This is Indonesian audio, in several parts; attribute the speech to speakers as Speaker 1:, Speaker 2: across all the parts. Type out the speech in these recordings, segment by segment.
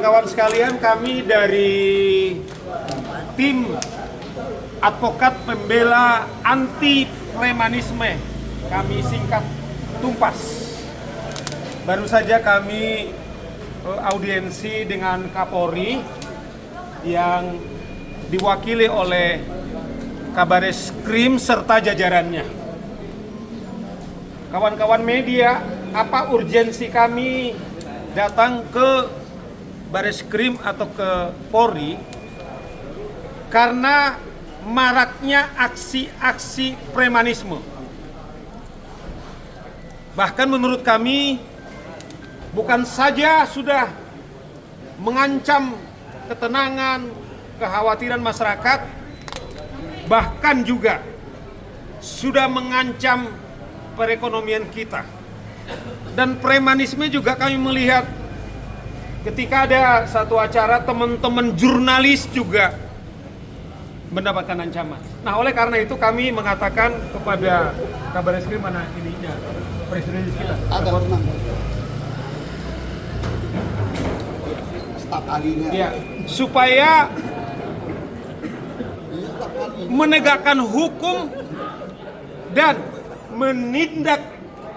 Speaker 1: Kawan-kawan sekalian, kami dari tim advokat pembela anti premanisme, kami singkat Tumpas. Baru saja kami audiensi dengan Kapolri yang diwakili oleh Kabareskrim serta jajarannya. Kawan-kawan media, apa urgensi kami datang ke Bareskrim atau ke Polri? Karena maraknya aksi-aksi premanisme. Bahkan menurut kami bukan saja sudah mengancam ketenangan, kekhawatiran masyarakat, bahkan juga sudah mengancam perekonomian kita. Dan premanisme juga kami melihat ketika ada satu acara, teman-teman jurnalis juga mendapatkan ancaman. Nah, oleh karena itu kami mengatakan kepada Kabareskrim, mana ininya, presiden kita.
Speaker 2: Ada pernah. Staf ahlinya.
Speaker 1: Ya, supaya menegakkan hukum dan menindak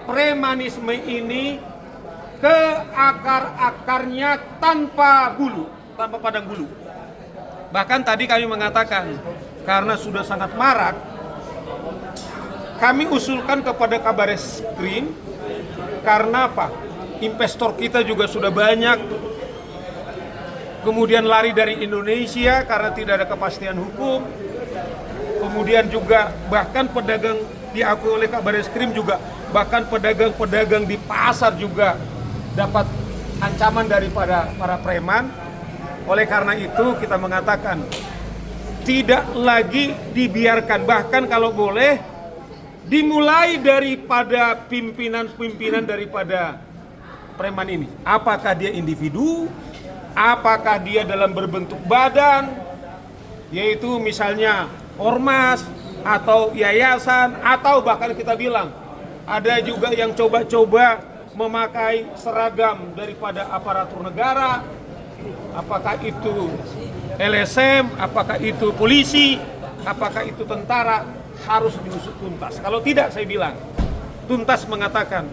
Speaker 1: premanisme ini ke akar-akarnya tanpa bulu, tanpa padang bulu. Bahkan tadi kami mengatakan, karena sudah sangat marak, kami usulkan kepada Kabareskrim, karena apa? Investor kita juga sudah banyak, kemudian lari dari Indonesia karena tidak ada kepastian hukum, kemudian juga bahkan pedagang diakui oleh Kabareskrim juga, bahkan pedagang-pedagang di pasar juga dapat ancaman daripada para preman. Oleh karena itu kita mengatakan tidak lagi dibiarkan, bahkan kalau boleh dimulai daripada pimpinan-pimpinan daripada preman ini. Apakah dia individu, apakah dia dalam berbentuk badan, yaitu misalnya ormas atau yayasan, atau bahkan kita bilang ada juga yang coba-coba memakai seragam daripada aparatur negara, apakah itu LSM, apakah itu polisi, apakah itu tentara, harus diusut tuntas. Kalau tidak, saya bilang, tuntas mengatakan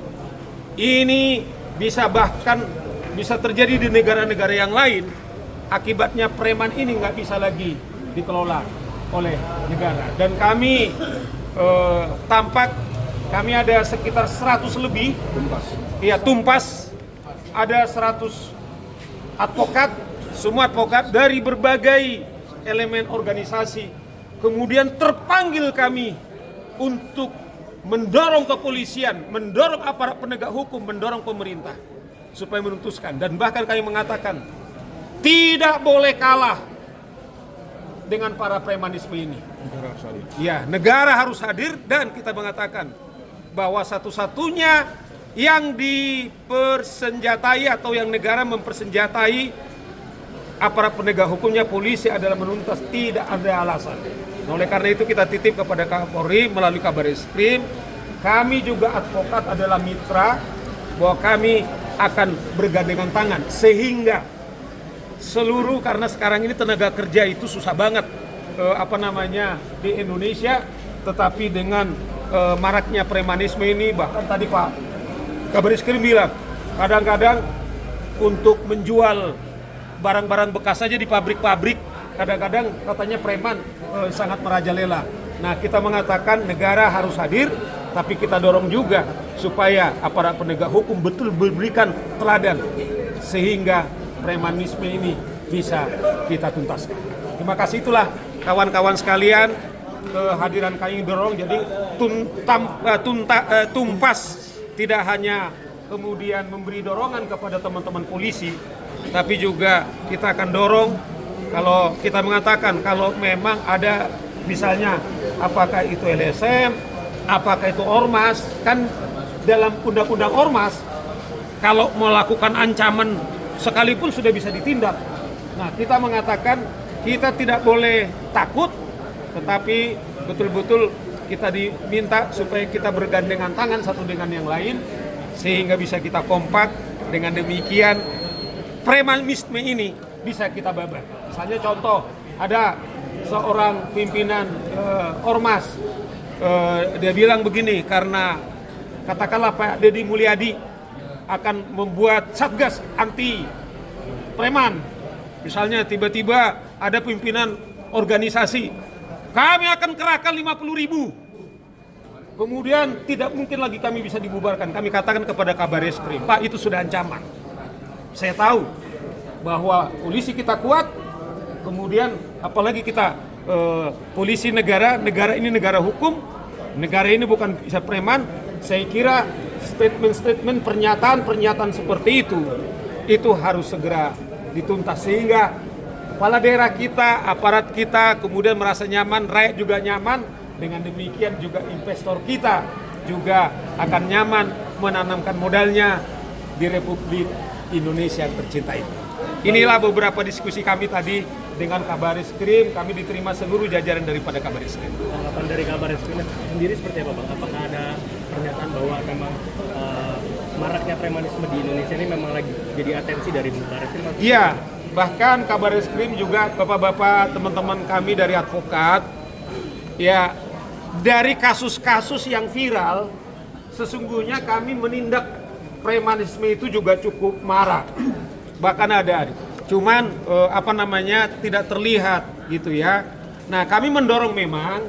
Speaker 1: ini bahkan bisa terjadi di negara-negara yang lain. Akibatnya preman ini nggak bisa lagi dikelola oleh negara. Dan kami kami ada sekitar 100 lebih. Tumpas. Ada 100 advokat, semua advokat dari berbagai elemen organisasi. Kemudian terpanggil kami untuk mendorong kepolisian, mendorong aparat penegak hukum, mendorong pemerintah supaya menuntaskan. Dan bahkan kami mengatakan tidak boleh kalah dengan para premanisme ini. Negara harus hadir, dan kita mengatakan bahwa satu-satunya yang dipersenjatai atau yang negara mempersenjatai aparat penegak hukumnya, polisi, adalah menuntas, tidak ada alasan. Nah, oleh karena itu kita titip kepada Kapolri melalui Kabareskrim. Kami juga advokat adalah mitra, bahwa kami akan bergandengan tangan sehingga seluruh, karena sekarang ini tenaga kerja itu susah banget di Indonesia, tetapi dengan maraknya premanisme ini, bahkan tadi Pak Kabareskrim bilang kadang-kadang untuk menjual barang-barang bekas saja di pabrik-pabrik, kadang-kadang katanya preman sangat merajalela. Nah, kita mengatakan negara harus hadir, tapi kita dorong juga supaya aparat penegak hukum betul memberikan teladan sehingga premanisme ini bisa kita tuntaskan. Terima kasih, itulah kawan-kawan sekalian, kehadiran kami dorong. Jadi Tumpas tidak hanya kemudian memberi dorongan kepada teman-teman polisi, tapi juga kita akan dorong, kalau kita mengatakan kalau memang ada misalnya apakah itu LSM, apakah itu ormas, kan dalam undang-undang ormas kalau melakukan ancaman sekalipun sudah bisa ditindak. Nah, kita mengatakan kita tidak boleh takut, tetapi betul-betul kita diminta supaya kita bergandengan tangan satu dengan yang lain sehingga bisa kita kompak. Dengan demikian premanisme ini bisa kita babat. Misalnya contoh, ada seorang pimpinan ormas, dia bilang begini, karena katakanlah Pak Deddy Mulyadi akan membuat satgas anti preman. Misalnya tiba-tiba ada pimpinan organisasi, kami akan kerahkan 50.000. Kemudian tidak mungkin lagi kami bisa dibubarkan. Kami katakan kepada Kabareskrim, Pak, itu sudah ancaman. Saya tahu bahwa polisi kita kuat, kemudian apalagi kita polisi negara ini negara hukum, negara ini bukan bisa preman. Saya kira statement-statement, pernyataan seperti itu harus segera dituntas sehingga kepala daerah kita, aparat kita kemudian merasa nyaman, rakyat juga nyaman. Dengan demikian juga investor kita juga akan nyaman menanamkan modalnya di Republik Indonesia yang tercinta ini. Inilah beberapa diskusi kami tadi dengan Kabareskrim. Kami diterima seluruh jajaran daripada Kabareskrim.
Speaker 3: Tanggapan dari Kabareskrim sendiri seperti apa, Bang? Apakah ada pernyataan bahwa memang maraknya premanisme di Indonesia ini memang lagi jadi atensi dari Kabareskrim?
Speaker 1: Iya, bahkan Kabareskrim juga bapak-bapak teman-teman kami dari advokat, ya, dari kasus-kasus yang viral, sesungguhnya kami menindak premanisme itu juga cukup marak. Bahkan ada, cuman tidak terlihat gitu ya. Nah, kami mendorong memang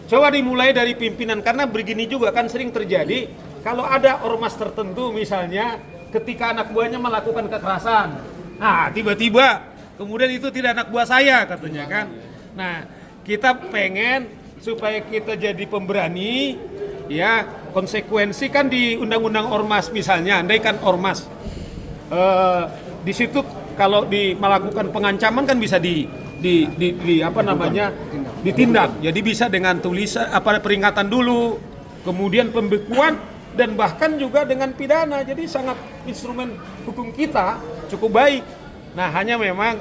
Speaker 1: coba dimulai dari pimpinan, karena begini juga kan sering terjadi kalau ada ormas tertentu misalnya ketika anak buahnya melakukan kekerasan. Nah, tiba-tiba kemudian itu tidak anak buah saya katanya kan. Nah, kita pengen supaya kita jadi pemberani, ya, konsekuensi kan di undang-undang ormas misalnya, andai kan ormas di situ kalau melakukan pengancaman kan bisa ditindak. Jadi bisa dengan tulisan peringatan dulu, kemudian pembekuan dan bahkan juga dengan pidana. Jadi sangat instrumen hukum kita cukup baik. Nah, hanya memang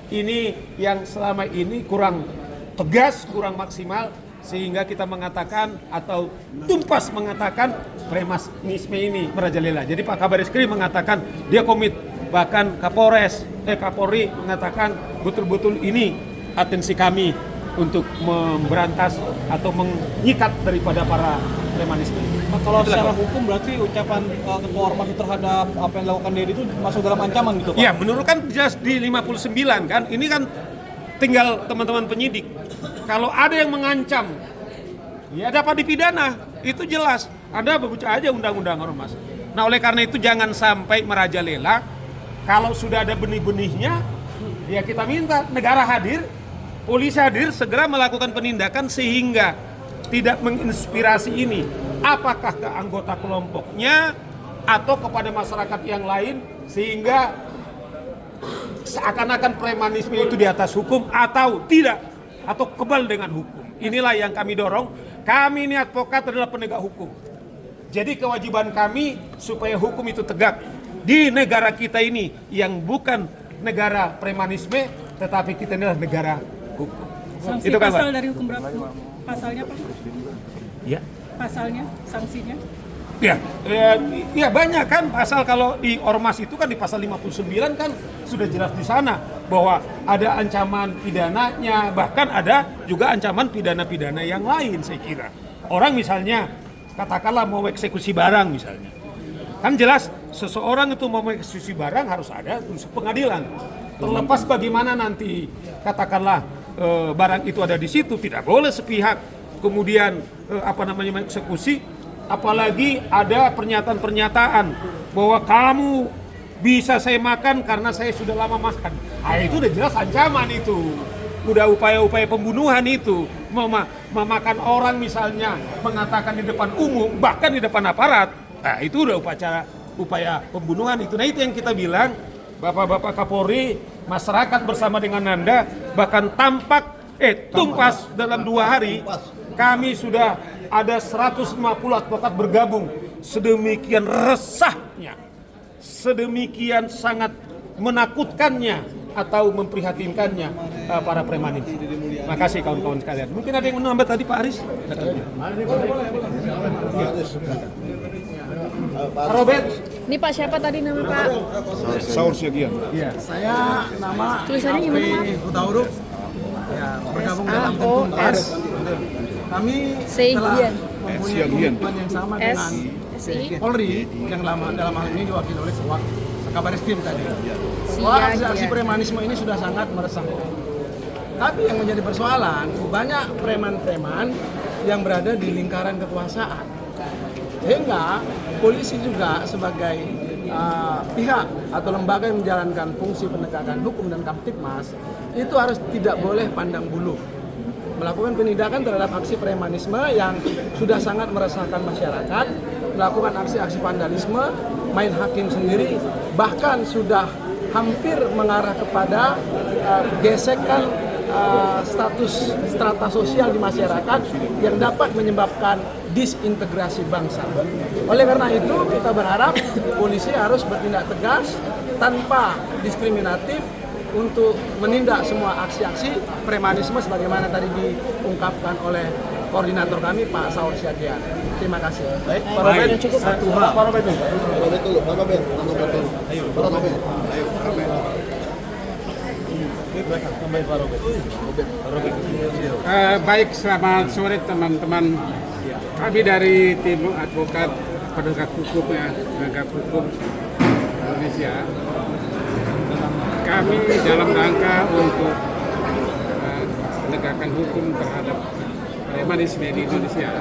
Speaker 1: ini yang selama ini kurang tegas, kurang maksimal, sehingga kita mengatakan atau Tumpas mengatakan premanisme ini merajalela. Jadi Pak Kabareskrim mengatakan dia komit, bahkan Kapolri mengatakan betul-betul ini atensi kami untuk memberantas atau menyikat daripada para premanisme.
Speaker 4: Kalau secara hukum berarti ucapan ketua ormas terhadap apa yang dilakukan Deddy itu masuk dalam ancaman gitu, Pak?
Speaker 1: Iya, menurut kan jelas di 59 kan, ini kan tinggal teman-teman penyidik. Kalau ada yang mengancam, ya dapat dipidana. Itu jelas. Ada baca aja undang-undang ormas. Nah, oleh karena itu jangan sampai merajalela. Kalau sudah ada benih-benihnya, ya kita minta negara hadir, polisi hadir, segera melakukan penindakan sehingga tidak menginspirasi ini. Apakah ke anggota kelompoknya atau kepada masyarakat yang lain sehingga seakan-akan premanisme itu di atas hukum atau tidak, atau kebal dengan hukum. Inilah yang kami dorong. Kami ini advokat adalah penegak hukum. Jadi kewajiban kami supaya hukum itu tegak di negara kita ini yang bukan negara premanisme, tetapi kita inilah negara hukum.
Speaker 5: Sanksi
Speaker 1: itu kan,
Speaker 5: pasal
Speaker 1: Pak?
Speaker 5: dari hukum berapa? Pasalnya, Pak?
Speaker 1: Ya.
Speaker 5: Pasalnya, sanksinya?
Speaker 1: Ya banyak kan pasal. Kalau di ormas itu kan di pasal 59 kan sudah jelas di sana bahwa ada ancaman pidananya, bahkan ada juga ancaman pidana-pidana yang lain. Saya kira orang misalnya katakanlah mau eksekusi barang misalnya, kan jelas seseorang itu mau eksekusi barang harus ada unsur pengadilan. Terlepas bagaimana nanti katakanlah barang itu ada di situ, tidak boleh sepihak kemudian eksekusi. Apalagi ada pernyataan-pernyataan bahwa kamu bisa saya makan karena saya sudah lama makan. Itu udah jelas ancaman itu. Udah upaya-upaya pembunuhan itu. Memakan orang misalnya, mengatakan di depan umum, bahkan di depan aparat. Nah, itu udah upaya pembunuhan itu. Nah, itu yang kita bilang, Bapak-bapak Kapolri, masyarakat bersama dengan Anda, bahkan Tumpas dalam 2 hari, kami sudah ada 150 advokat bergabung. Sedemikian resahnya, sedemikian sangat menakutkannya atau memprihatinkannya para preman ini. Terima kasih kawan-kawan sekalian. Mungkin ada yang menambah tadi Pak Aris? Pak Robert?
Speaker 6: Ini Pak siapa tadi nama Pak?
Speaker 1: Saur Siagian.
Speaker 2: Saya nama
Speaker 6: Tulisannya gimana, Mas?
Speaker 2: Buta Huruf. Ya, bergabung dalam tim Tuntas. Kami telah
Speaker 6: Seigian.
Speaker 2: mempunyai komitmen yang sama dengan
Speaker 6: SI
Speaker 2: Polri yang dalam hal ini diwakili oleh Kabar Eskrim tadi.
Speaker 6: Siagian.
Speaker 2: Wah, aksi premanisme ini sudah sangat meresahkan. Tapi yang menjadi persoalan, banyak preman-preman yang berada di lingkaran kekuasaan. Sehingga polisi juga sebagai pihak atau lembaga yang menjalankan fungsi penegakan hukum dan Kamtibmas itu harus tidak boleh pandang bulu. Melakukan penindakan terhadap aksi premanisme yang sudah sangat meresahkan masyarakat, melakukan aksi-aksi vandalisme, main hakim sendiri, bahkan sudah hampir mengarah kepada gesekan status strata sosial di masyarakat yang dapat menyebabkan disintegrasi bangsa. Oleh karena itu kita berharap polisi harus bertindak tegas tanpa diskriminatif untuk menindak semua aksi-aksi premanisme sebagaimana tadi diungkapkan oleh koordinator kami Pak Saur Siagian. Terima kasih.
Speaker 1: Baik, Pak Robert, satu hal. Pak Robert.
Speaker 7: Baik, selamat sore teman-teman. Kami dari tim advokat penegak hukum Indonesia. Kami dalam rangka untuk menegakkan hukum terhadap premanisme di Indonesia.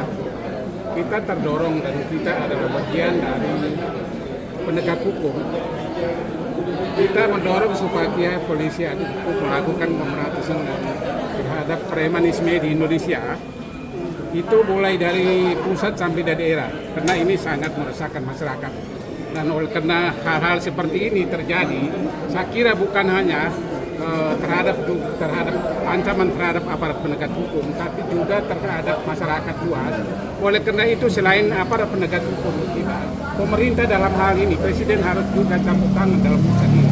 Speaker 7: Kita terdorong dan kita adalah bagian dari penegak hukum. Kita mendorong supaya polisi melakukan pemberantasan terhadap premanisme di Indonesia. Itu mulai dari pusat sampai dari daerah, karena ini sangat meresahkan masyarakat. Dan karena hal-hal seperti ini terjadi, saya kira bukan hanya terhadap ancaman terhadap aparat penegak hukum, tapi juga terhadap masyarakat luas. Oleh karena itu, selain aparat penegak hukum kita, pemerintah dalam hal ini, Presiden harus juga campur tangan dalam urusan ini.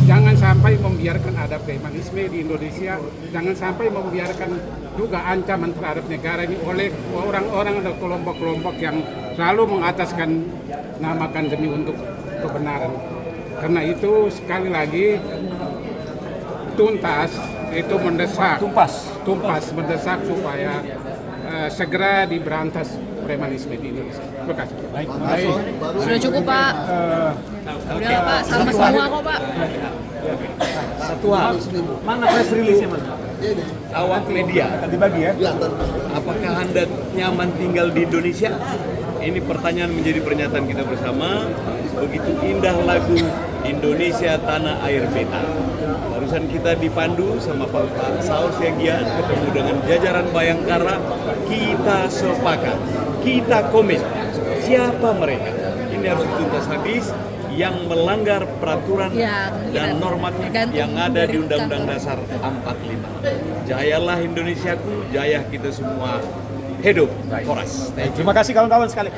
Speaker 7: Jangan sampai membiarkan ada premanisme di Indonesia, jangan sampai membiarkan juga ancaman terhadap negara ini oleh orang-orang atau kelompok-kelompok yang selalu mengataskan namakan demi untuk kebenaran. Karena itu sekali lagi Tuntas itu mendesak, mendesak supaya segera diberantas premanisme di Indonesia. Terima kasih.
Speaker 1: Baik.
Speaker 6: Sudah cukup Pak. Udah Pak, sama semua kok Pak.
Speaker 1: Satu hal. Mana press release-nya, Mas?
Speaker 8: Awak media,
Speaker 1: Dibagi ya.
Speaker 8: apakah Anda nyaman tinggal di Indonesia? Ini pertanyaan menjadi pernyataan kita bersama. Begitu indah lagu Indonesia Tanah Air Beta. Barusan kita dipandu sama Pak Saur Siagian, ketemu dengan jajaran Bayangkara. Kita sepakat, kita komit. Siapa mereka? Ini harus dituntas habis. Yang melanggar peraturan
Speaker 6: Ya,
Speaker 8: dan normatif yang ada di Undang-Undang Dasar 45. Jayalah Indonesiaku, jaya kita semua. Hidup Horas.
Speaker 1: Terima kasih kawan-kawan sekali.